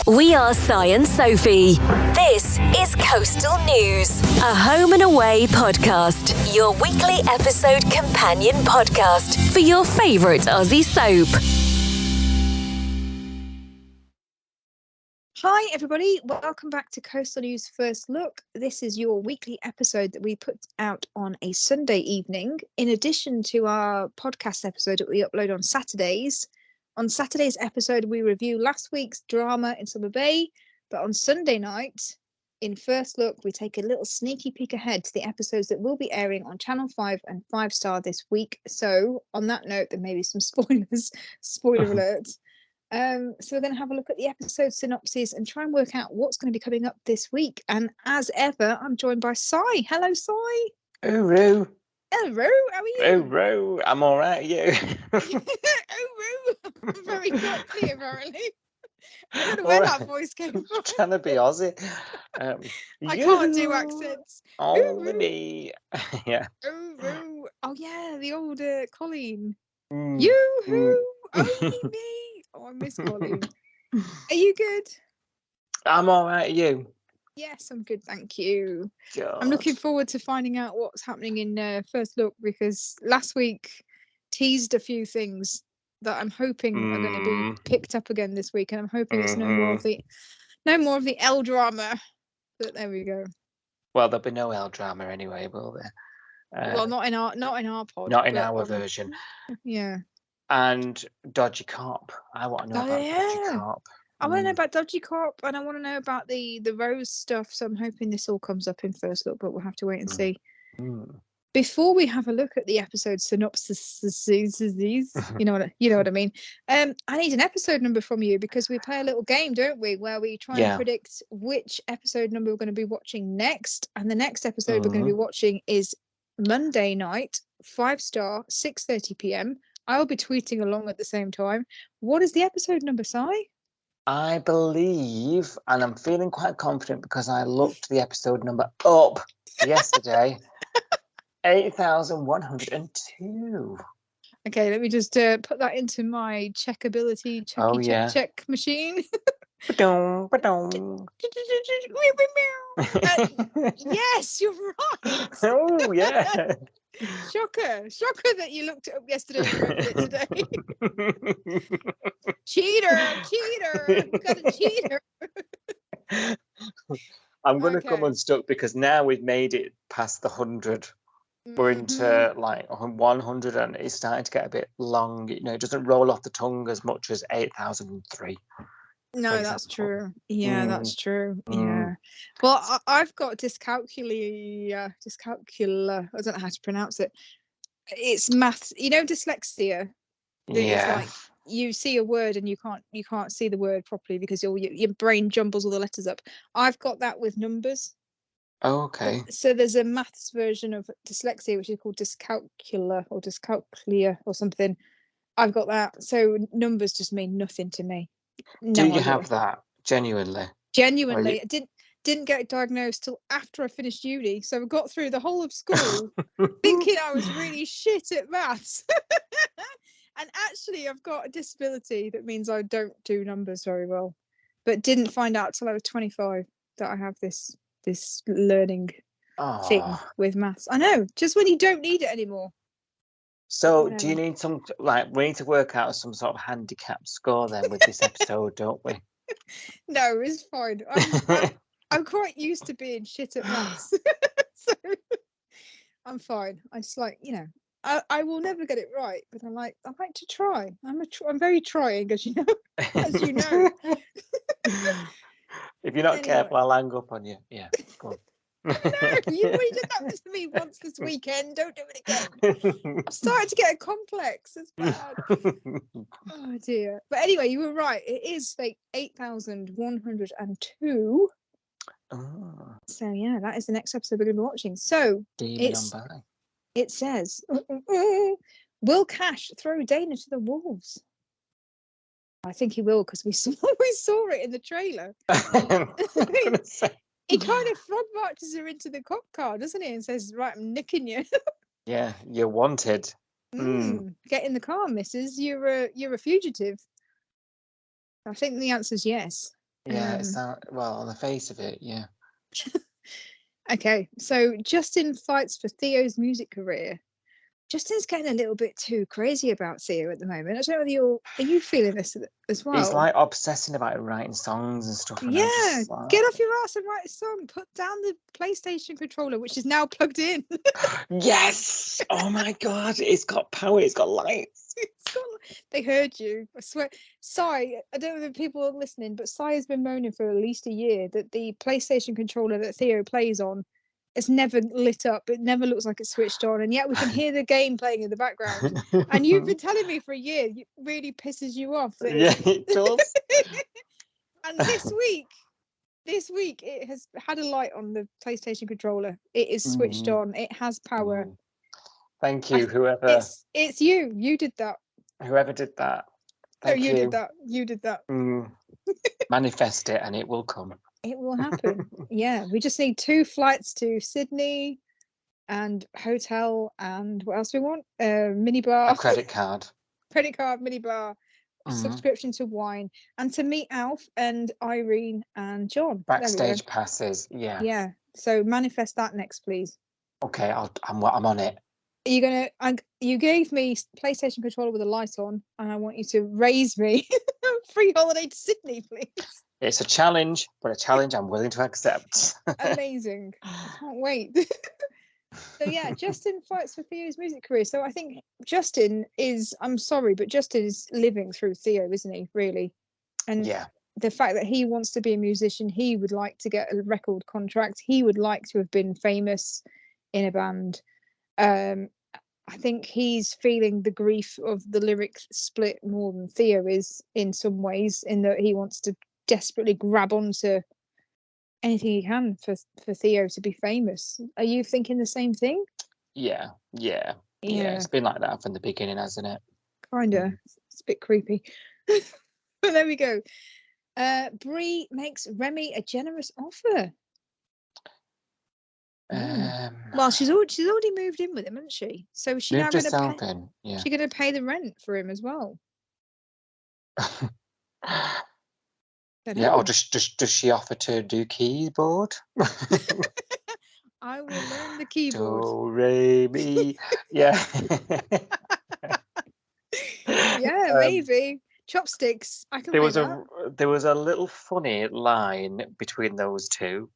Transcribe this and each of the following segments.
We are Si and Sophie. This is Coastal News, a home and away podcast, your weekly episode companion podcast for your favourite Aussie soap. Hi everybody, welcome back to Coastal News First Look. This is your weekly episode that we put out on a Sunday evening, in addition to our podcast episode that we upload on Saturdays. On Saturday's episode, we review last week's drama in Summer Bay, but on Sunday night, in First Look, we take a little sneaky peek ahead to the episodes that will be airing on Channel 5 and 5 Star this week. So, on that note, there may be some spoilers, spoiler alert. So we're going to have a look at the episode synopsis and try and work out what's going to be coming up this week. And as ever, I'm joined by Si. Hello, Si. Uru. Hello, how are you? Uru. I'm all right, you? Uru. Very cockney, apparently. I don't know where that voice came from. Trying to be Aussie. I can't do accents. Already. Yeah. Uru. Oh, yeah, the old Colleen. Mm. Yoo-hoo. Only me. Oh, I miss Colleen. Are you good? I'm all right, you? Yes, I'm good, thank you. God. I'm looking forward to finding out what's happening in First Look, because last week teased a few things that I'm hoping are going to be picked up again this week, and I'm hoping it's no more of the L drama. But there we go. Well, there'll be no L drama anyway, will there? Well, not in our pod. Not in our version. Yeah. And Dodgy Cop. I want to know about Dodgy Cop. I want to know about Dodgy Cop, and I want to know about the Rose stuff. So I'm hoping this all comes up in First Look, but we'll have to wait and see. Before we have a look at the episode synopsis, you know what I mean. I need an episode number from you, because we play a little game, don't we, where we try and predict which episode number we're going to be watching next. And the next episode we're going to be watching is Monday night, 5 Star, 6:30 p.m. I'll be tweeting along at the same time. What is the episode number, Si? I believe, and I'm feeling quite confident because I looked the episode number up yesterday, 8,102. Okay, let me just put that into my checkability check machine. Yes, you're right. Oh, yeah. Shocker that you looked it up yesterday and remembered it today. Cheater, you got a cheater. I'm going to come unstuck because now we've made it past the 100. We're into like 100 and it's starting to get a bit long. You know, it doesn't roll off the tongue as much as 8,003. No, that's true. Yeah, that's true. Yeah. Well, I've got dyscalculia. I don't know how to pronounce it. It's maths. You know, dyslexia. Yeah. It's like you see a word and you can't see the word properly because your brain jumbles all the letters up. I've got that with numbers. Oh, okay. So there's a maths version of dyslexia which is called dyscalculia or something. I've got that. So numbers just mean nothing to me. Do you have that genuinely? Genuinely, I didn't get diagnosed till after I finished uni, so I got through the whole of school thinking I was really shit at maths. And actually, I've got a disability that means I don't do numbers very well, but didn't find out till I was 25 that I have this learning thing with maths. I know, just when you don't need it anymore. So do you need we need to work out some sort of handicap score then with this episode, don't we? No, it's fine. I'm quite used to being shit at maths. So I'm fine. I just I will never get it right, but I like to try. I'm very trying, as you know. If you're not careful, I'll hang up on you. Yeah, go on. No, you already did that to me once this weekend. Don't do it again. I'm starting to get a complex. It's bad. Oh dear. But anyway, you were right. It is like 8,102. Oh. So yeah, that is the next episode we're going to be watching. So it says, will Cash throw Dana to the wolves? I think he will, because we saw it in the trailer. He kind of frog marches her into the cop car, doesn't he? And says, right, I'm nicking you. Yeah, you're wanted. Get in the car, missus. You're a fugitive. I think the answer is yes. Yeah, well, on the face of it, yeah. Okay, so Justin fights for Theo's music career. Justin's getting a little bit too crazy about Theo at the moment. I don't know whether are you feeling this as well? He's like obsessing about writing songs and stuff. And Yeah, just like, get off your ass and write a song. Put down the PlayStation controller, which is now plugged in. yes! Oh my god, it's got power, it's got lights. They heard you. I swear. Sai, I don't know if people are listening, but Sai has been moaning for at least a year that the PlayStation controller that Theo plays on is never lit up. It never looks like it's switched on, and yet we can hear the game playing in the background. And you've been telling me for a year, it really pisses you off. Yeah, it does. And this week it has had a light on the PlayStation controller. It is switched on. It has power. Thank you, whoever. It's you. You did that. Whoever did that. Thank you did that. You did that. Manifest it and it will come. It will happen. Yeah, we just need 2 flights to Sydney and hotel, and what else do we want? Minibar. A credit card. Credit card, minibar, subscription to wine, and to meet Alf and Irene and John. Backstage passes. Yeah. Yeah. So manifest that next, please. Okay, I'm on it. Are you gonna? You gave me PlayStation controller with a light on, and I want you to raise me free holiday to Sydney, please. It's a challenge, but a challenge I'm willing to accept. Amazing! I can't wait. So yeah, Justin fights for Theo's music career. So I think Justin is. I'm sorry, but Justin is living through Theo, isn't he? Really, and yeah. The fact that he wants to be a musician, he would like to get a record contract. He would like to have been famous in a band. I think he's feeling the grief of the lyric split more than Theo is in some ways, in that he wants to desperately grab onto anything he can for Theo to be famous. Are you thinking the same thing? Yeah. It's been like that from the beginning, hasn't it? Kinda. It's a bit creepy. But there we go. Bree makes Remy a generous offer. Well, she's already moved in with him, hasn't she? So is she now going to pay? Yeah. She's going to pay the rent for him as well. Yeah, or does she offer to do keyboard? I will learn the keyboard. Do, re, mi. Yeah. Yeah, maybe. Chopsticks. I can there was a little funny line between those two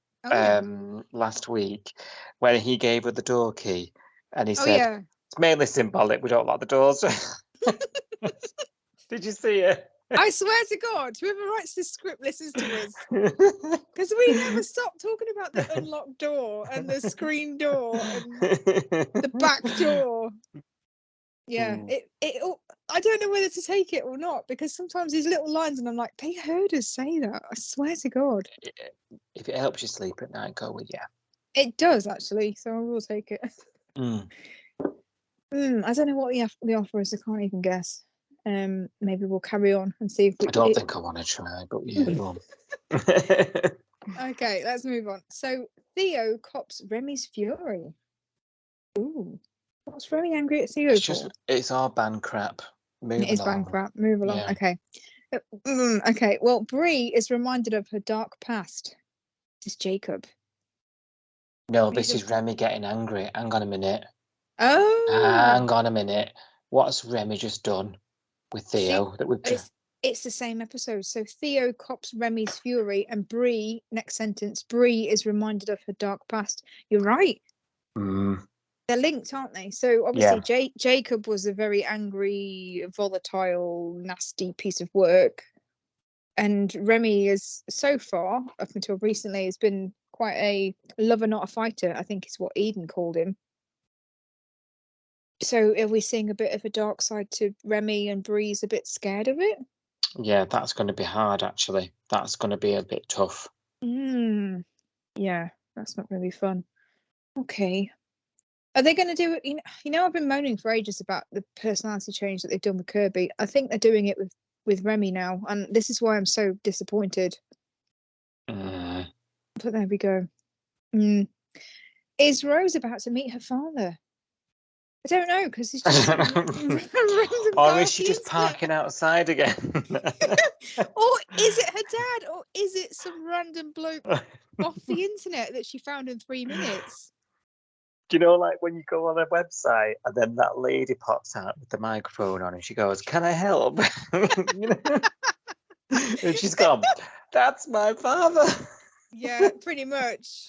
last week when he gave her the door key and he said, it's mainly symbolic, we don't lock the doors. Did you see it? I swear to God, whoever writes this script listens to us. Because we never stop talking about the unlocked door and the screen door and the back door. Yeah, I don't know whether to take it or not, because sometimes these little lines and I'm like, they heard us say that. I swear to God. If it helps you sleep at night, go with yeah. It does, actually, so I will take it. I don't know what the offer is. I can't even guess. Maybe we'll carry on and see if we. I don't think I want to try, but yeah, go on. Okay, let's move on. So Theo cops Remy's fury. Ooh, what's Remy angry at Theo for? It's our band crap. It is band crap. Move along. Yeah. Okay. Okay. Well, Bree is reminded of her dark past. This is Jacob. No, this is Remy getting angry. Hang on a minute. Oh. Hang on a minute. What's Remy just done with Theo? It's the same episode. So Theo cops Remy's fury, and Bree, next sentence, Bree is reminded of her dark past. You're right. They're linked, aren't they? So obviously Jacob was a very angry, volatile, nasty piece of work. And Remy is, so far, up until recently, has been quite a lover, not a fighter, I think is what Eden called him. So are we seeing a bit of a dark side to Remy, and Bree's a bit scared of it? Yeah, that's going to be hard, actually. That's going to be a bit tough. Yeah, that's not going to be fun. Okay. Are they going to do it? You know, I've been moaning for ages about the personality change that they've done with Kirby. I think they're doing it with Remy now, and this is why I'm so disappointed. But there we go. Is Rose about to meet her father? I don't know, because it's just some random Or guy is off she the just internet. parking outside again? Or is it her dad? Or is it some random bloke off the internet that she found in 3 minutes? Do you know, like when you go on a website and then that lady pops out with the microphone on and she goes, "Can I help?" You know? And she's gone, "That's my father." Yeah, pretty much.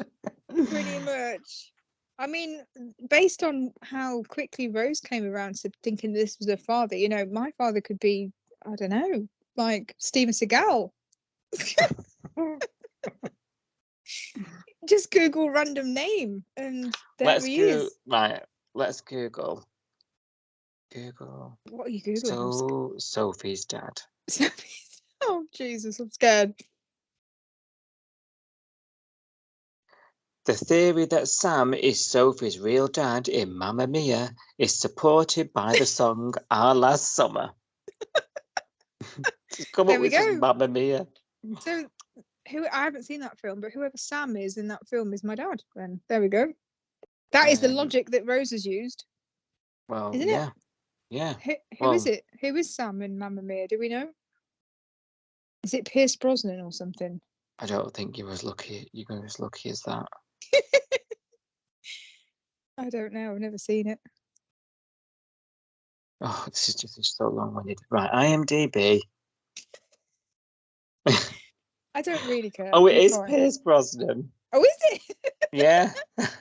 Pretty much. I mean, based on how quickly Rose came around to thinking this was her father, you know, my father could be, I don't know, like Steven Seagal. Just Google random name and there he is. Right, let's Google. What are you Googling? Sophie's dad. Oh, Jesus, I'm scared. The theory that Sam is Sophie's real dad in Mamma Mia is supported by the song Our Last Summer. Just come There up we with just go. Mamma Mia. So, I haven't seen that film, but whoever Sam is in that film is my dad. Then there we go. That is the logic that Rose has used, Well, isn't yeah, it? yeah. Who is it? Who is Sam in Mamma Mia? Do we know? Is it Pierce Brosnan or something? I don't think you're as lucky as that. I don't know. I've never seen it. Oh, this is just so long-winded. Right, IMDb. I don't really care. Oh, it You is try. Pierce Brosnan. Oh, is it? Yeah.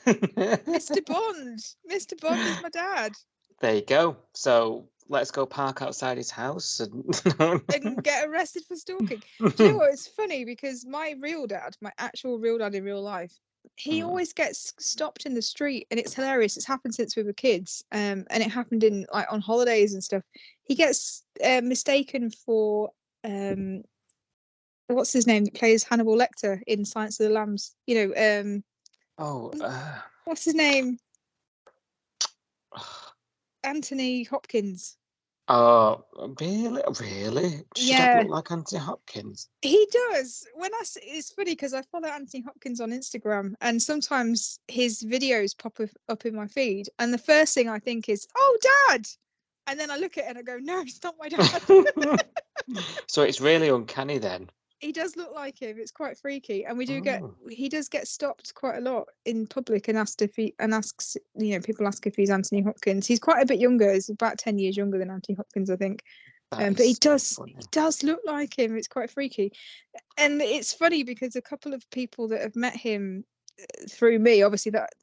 Mr. Bond. Mr. Bond is my dad. There you go. So let's go park outside his house And get arrested for stalking. Do you know what? It's funny because my real dad, my actual real dad in real life, he always gets stopped in the street, and it's hilarious. It's happened since we were kids, and it happened in like on holidays and stuff. He gets mistaken for what's his name that plays Hannibal Lecter in Silence of the Lambs. You know, what's his name? Anthony Hopkins. Oh, really? Really? Should I Yeah, look like Anthony Hopkins? he does. It's funny because I follow Anthony Hopkins on Instagram, and sometimes his videos pop up in my feed, and the first thing I think is, "Oh, Dad!" And then I look at it and I go, "No, it's not my dad." So it's really uncanny then. He does look like him. It's quite freaky, and Oh. he does get stopped quite a lot in public and asks, you know, people ask if he's Anthony Hopkins. He's quite a bit younger. He's about 10 years younger than Anthony Hopkins, I think. But he does look like him. It's quite freaky, and it's funny because a couple of people that have met him through me, obviously, that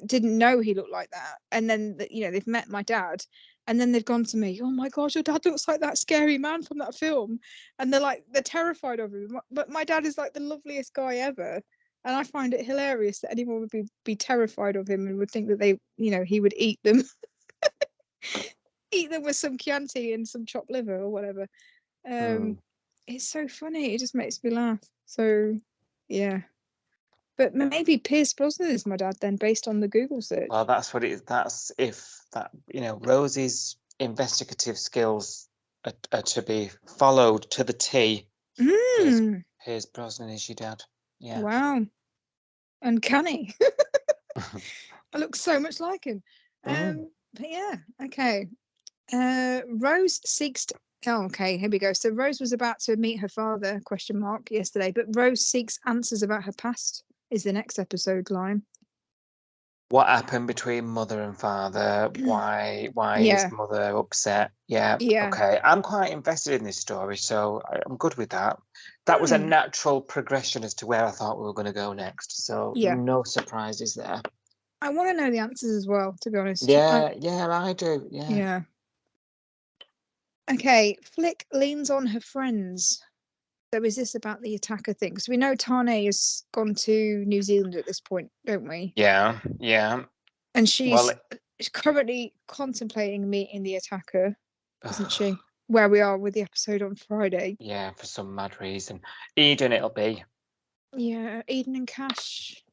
didn't know he looked like that, and then you know they've met my dad, and then they've gone to me, "Oh my gosh, your dad looks like that scary man from that film," and they're terrified of him. But my dad is like the loveliest guy ever, and I find it hilarious that anyone would be terrified of him and would think that he would eat them. Eat them with some Chianti and some chopped liver or whatever. It's so funny. It just makes me laugh. So, yeah. But maybe Pierce Brosnan is my dad then, based on the Google search. Well, that's what it is. That's if that, Rosie's investigative skills are to be followed to the T. Pierce Brosnan is your dad. Yeah. Wow. Uncanny. I look so much like him. But yeah, okay. Rose seeks to... Oh, okay, here we go. So Rose was about to meet her father, ? Yesterday, but Rose seeks answers about her past is the next episode line. What happened between mother and father? Why is mother upset? Yeah. Okay. I'm quite invested in this story, so I'm good with that. That was a natural progression as to where I thought we were going to go next. So no surprises there. I want to know the answers as well, to be honest. Yeah, I do. Yeah. Okay, Flick leans on her friends. So is this about the attacker thing? Because we know Tane has gone to New Zealand at this point, don't we? Yeah. And she's currently contemplating meeting the attacker, isn't she? Where we are with the episode on Friday. Yeah, for some mad reason. Eden it'll be. Yeah, Eden and Cash.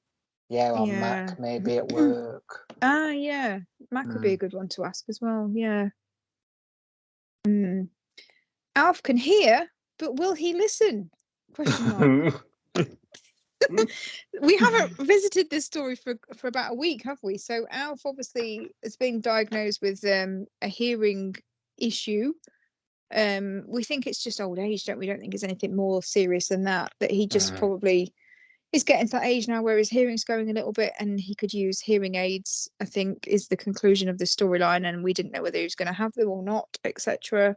Yeah, or Mac maybe at work. Yeah. Mac would be a good one to ask as well, yeah. Alf can hear, but will he listen? Question mark. We haven't visited this story for about a week, have we? So Alf obviously has been diagnosed with a hearing issue. We think it's just old age, don't we? Don't think it's anything more serious than that. That he just probably is getting to that age now where his hearing's going a little bit, and he could use hearing aids. I think is the conclusion of the storyline, and we didn't know whether he was going to have them or not, etc.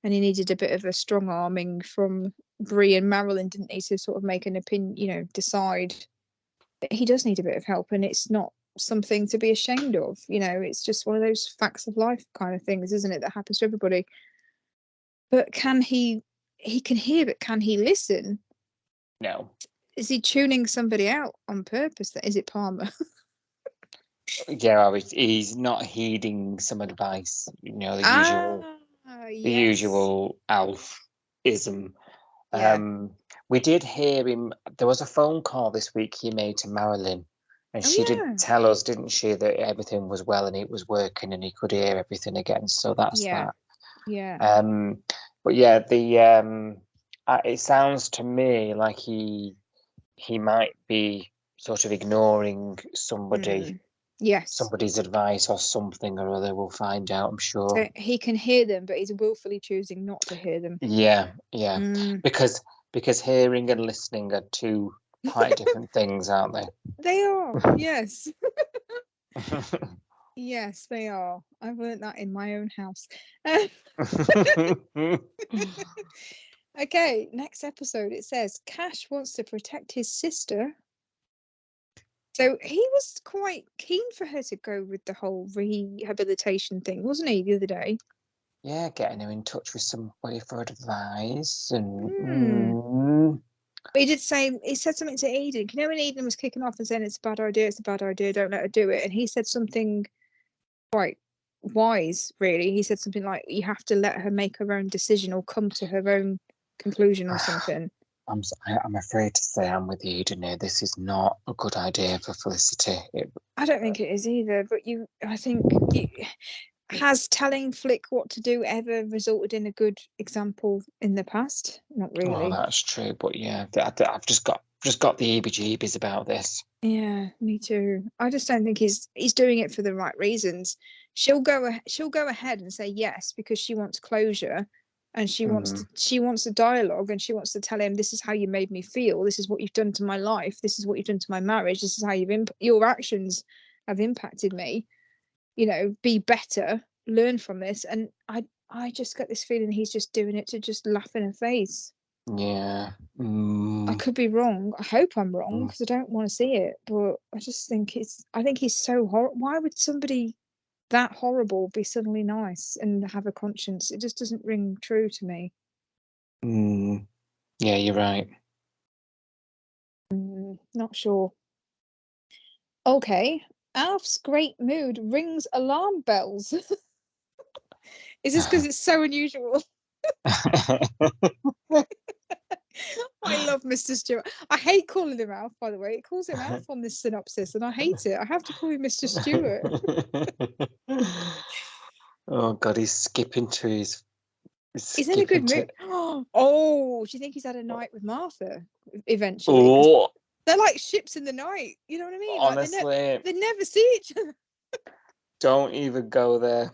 And he needed a bit of a strong arming from Bree and Marilyn, didn't he, to sort of make an opinion, decide that he does need a bit of help, and it's not something to be ashamed of. It's just one of those facts of life kind of things, isn't it, that happens to everybody. But can he can hear, but can he listen? No. Is he tuning somebody out on purpose? Is it Palmer? Yeah, he's not heeding some advice, the usual Alf-ism. Yeah. We did hear him. There was a phone call this week he made to Marilyn, and she did tell us, didn't she, that everything was well and it was working and he could hear everything again. So that's that. Yeah. But yeah, it sounds to me like he might be sort of ignoring somebody. Yes. Somebody's advice or something or other. We'll find out, I'm sure. So he can hear them, but he's willfully choosing not to hear them. Yeah. Because hearing and listening are two quite different things, aren't they? They are, yes. Yes, they are. I've learned that in my own house. Okay, next episode, it says Cash wants to protect his sister. So he was quite keen for her to go with the whole rehabilitation thing, wasn't he, the other day? Yeah, getting her in touch with somebody for advice. And But he said something to Eden. When Eden was kicking off and saying it's a bad idea, don't let her do it. And he said something quite wise, really. He said something like, you have to let her make her own decision or come to her own conclusion or something. I'm afraid to say I'm with you, Eden here. This is not a good idea for Felicity. I don't think it is either, but has telling Flick what to do ever resulted in a good example in the past? Not really. Well, that's true, but yeah, I've just got the heebie-jeebies about this. Yeah, me too. I just don't think he's doing it for the right reasons. She'll go ahead and say yes because she wants closure, and she wants a dialogue, and she wants to tell him, this is how you made me feel, this is what you've done to my life, this is what you've done to my marriage, this is how your actions have impacted me. Be better, learn from this. And I just get this feeling he's just doing it to just laugh in her face. Yeah. I could be wrong. I hope I'm wrong because I don't want to see it. But I just think he's so horrible. Why would somebody that horrible be suddenly nice and have a conscience? It just doesn't ring true to me. Yeah, you're right. Not sure. Okay. Alf's great mood rings alarm bells. Is this because it's so unusual? I love Mr. Stewart. I hate calling him Alf, by the way. It calls him Alf on this synopsis, and I hate it. I have to call him Mr. Stewart. Oh, God, he's skipping to his... He's in a good mood. Oh, do you think he's had a night with Martha eventually? Oh. They're like ships in the night. You know what I mean? Honestly. Like they never see each other. Don't even go there.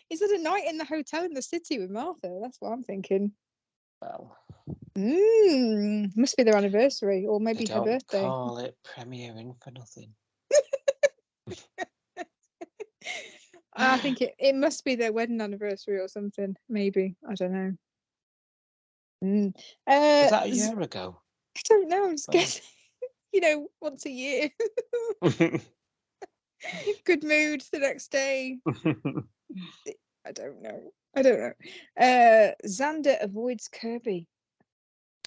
Is it a night in the hotel in the city with Martha? That's what I'm thinking. Well. Must be their anniversary, or maybe her birthday. Don't call it premiering for nothing. I think it must be their wedding anniversary or something. Maybe. I don't know. Was that a year ago? I don't know. I'm just guessing. Once a year. Good mood the next day. I don't know. Xander avoids Kirby.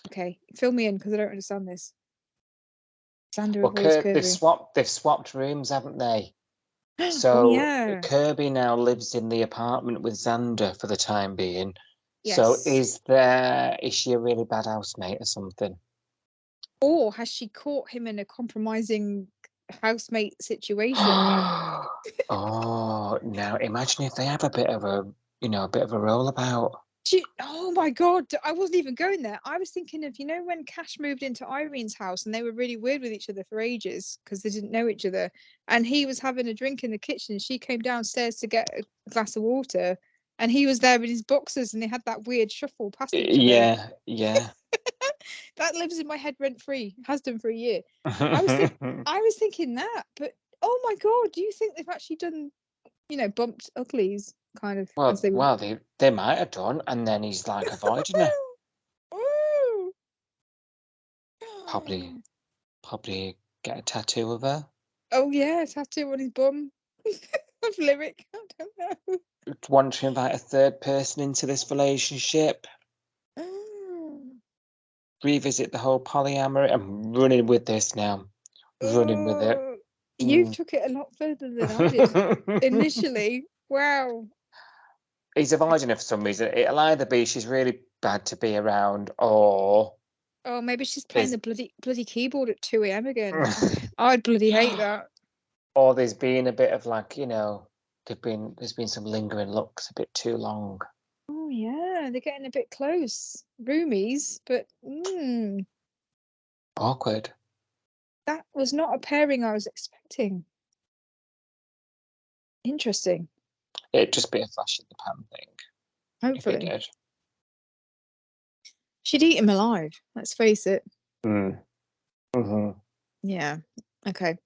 Okay, fill me in because I don't understand this. Xander avoids Kirby. They've swapped rooms, haven't they? So Kirby now lives in the apartment with Xander for the time being. Yes. So is she a really bad housemate or something? Or has she caught him in a compromising housemate situation? Oh, now imagine if they have a bit of a rollabout. Oh my God, I wasn't even going there. I was thinking of, when Cash moved into Irene's house and they were really weird with each other for ages because they didn't know each other. And he was having a drink in the kitchen. She came downstairs to get a glass of water and he was there with his boxers and they had that weird shuffle past each other. Yeah. That lives in my head rent free, has done for a year. I was thinking that, but oh my God, do you think they've actually done, bumped uglies kind of as they were? Well, they might have done, and then he's like avoiding her. Ooh. Probably get a tattoo of her. Oh yeah, tattoo on his bum of lyric. I don't know. Want to invite a third person into this relationship. Revisit the whole polyamory. I'm running with this now. Running with it. You took it a lot further than I did initially. Wow. He's avoiding her for some reason. It'll either be she's really bad to be around, or maybe she's playing the bloody keyboard at 2 a.m. again. I'd bloody hate that. Or there's been a bit of there's been some lingering looks a bit too long. Oh yeah, they're getting a bit close. Roomies, but Awkward. That was not a pairing I was expecting. Interesting. It'd just be a flash in the pan thing. Hopefully. If it did. She'd eat him alive, let's face it. Yeah. Okay.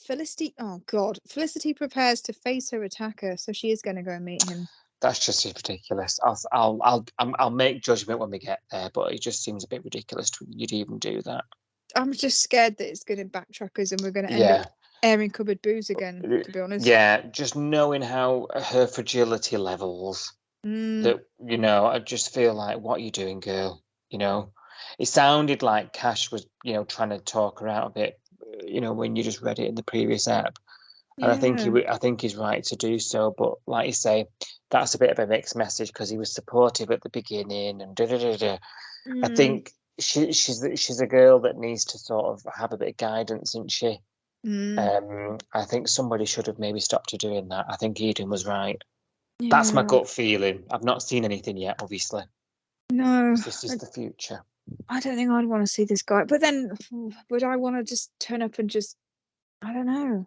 Felicity. Oh God. Felicity prepares to face her attacker, so she is going to go and meet him. That's just ridiculous. I'll make judgment when we get there, but it just seems a bit ridiculous you'd even do that. I'm just scared that it's going to backtrack us and we're going to end up airing cupboard booze again, to be honest. Yeah, just knowing how her fragility levels, that I just feel like, what are you doing, girl? It sounded like Cash was, trying to talk her out a bit, when you just read it in the previous app. And I think he's right to do so. But like you say, that's a bit of a mixed message because he was supportive at the beginning and I think she's a girl that needs to sort of have a bit of guidance, isn't she? I think somebody should have maybe stopped her doing that. I think Eden was right. Yeah. That's my gut feeling. I've not seen anything yet, obviously. No. This is the future. I don't think I'd want to see this guy. But then would I want to just turn up and just, I don't know.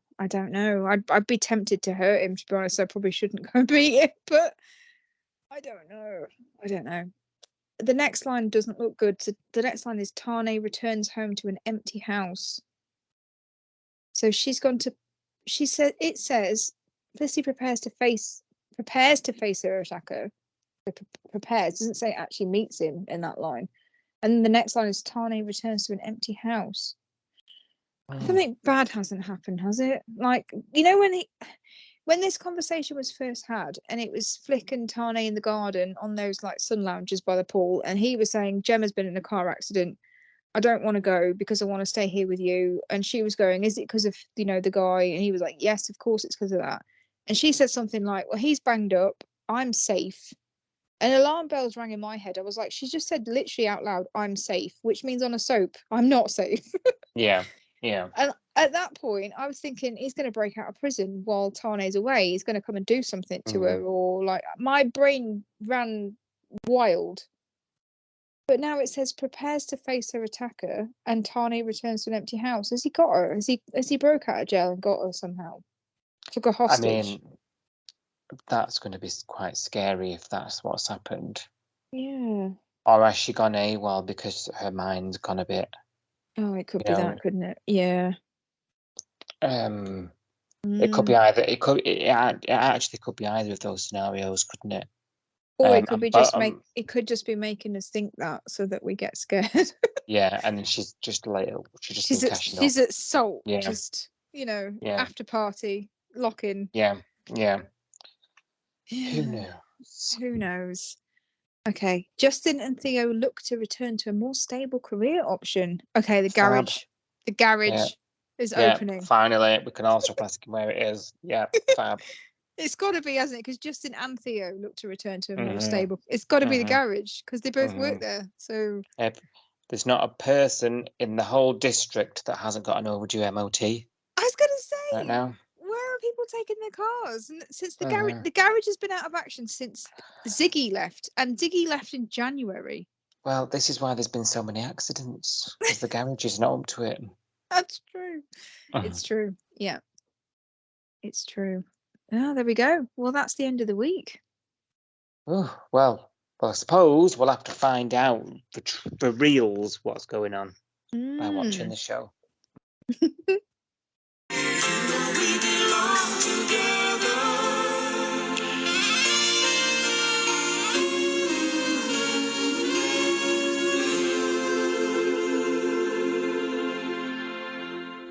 I'd be tempted to hurt him, to be honest. I probably shouldn't go beat him, but I don't know. The next line doesn't look good. So the next line is Tane returns home to an empty house. So she's gone to, it says Felicity prepares to face her attacker. Prepares, doesn't say actually meets him in that line. And the next line is Tane returns to an empty house. Something bad hasn't happened, has it? Like, when this conversation was first had, and it was Flick and Tane in the garden on those like sun lounges by the pool, and he was saying Gemma's been in a car accident. I don't want to go because I want to stay here with you. And she was going, is it because of the guy? And he was like, yes, of course it's because of that. And she said something like, well, he's banged up, I'm safe. And alarm bells rang in my head. I was like, she just said literally out loud, I'm safe, which means on a soap, I'm not safe. Yeah. And at that point, I was thinking he's going to break out of prison while Tane's away. He's going to come and do something to her, or like my brain ran wild. But now it says prepares to face her attacker, and Tane returns to an empty house. Has he got her? Has he broke out of jail and got her somehow? Took her hostage. I mean, that's going to be quite scary if that's what's happened. Yeah. Or has she gone AWOL because her mind's gone a bit? Oh, it could be that, couldn't it? Yeah. It could be either. It actually could be either of those scenarios, couldn't it? Or it could be it could just be making us think that so that we get scared. Yeah, and then she's just she's at Salt, just after party, lock in. Yeah. Who knows? Okay, Justin and Theo look to return to a more stable career option. Okay, the garage is opening. Finally, we can all stop asking where it is. Yeah, fab. It's got to be, hasn't it? Because Justin and Theo look to return to a more stable. It's got to be the garage because they both work there. So there's not a person in the whole district that hasn't got an overdue MOT. I was going to say right now. Where are people taking their cars, and since the Uh-huh. garage has been out of action since Ziggy left, and Ziggy left in January. Well, this is why there's been so many accidents, because the garage is not up to it. That's true. It's true. Yeah, it's true. Oh, there we go. Well, that's the end of the week. Oh, well, I suppose we'll have to find out for reals what's going on by watching the show.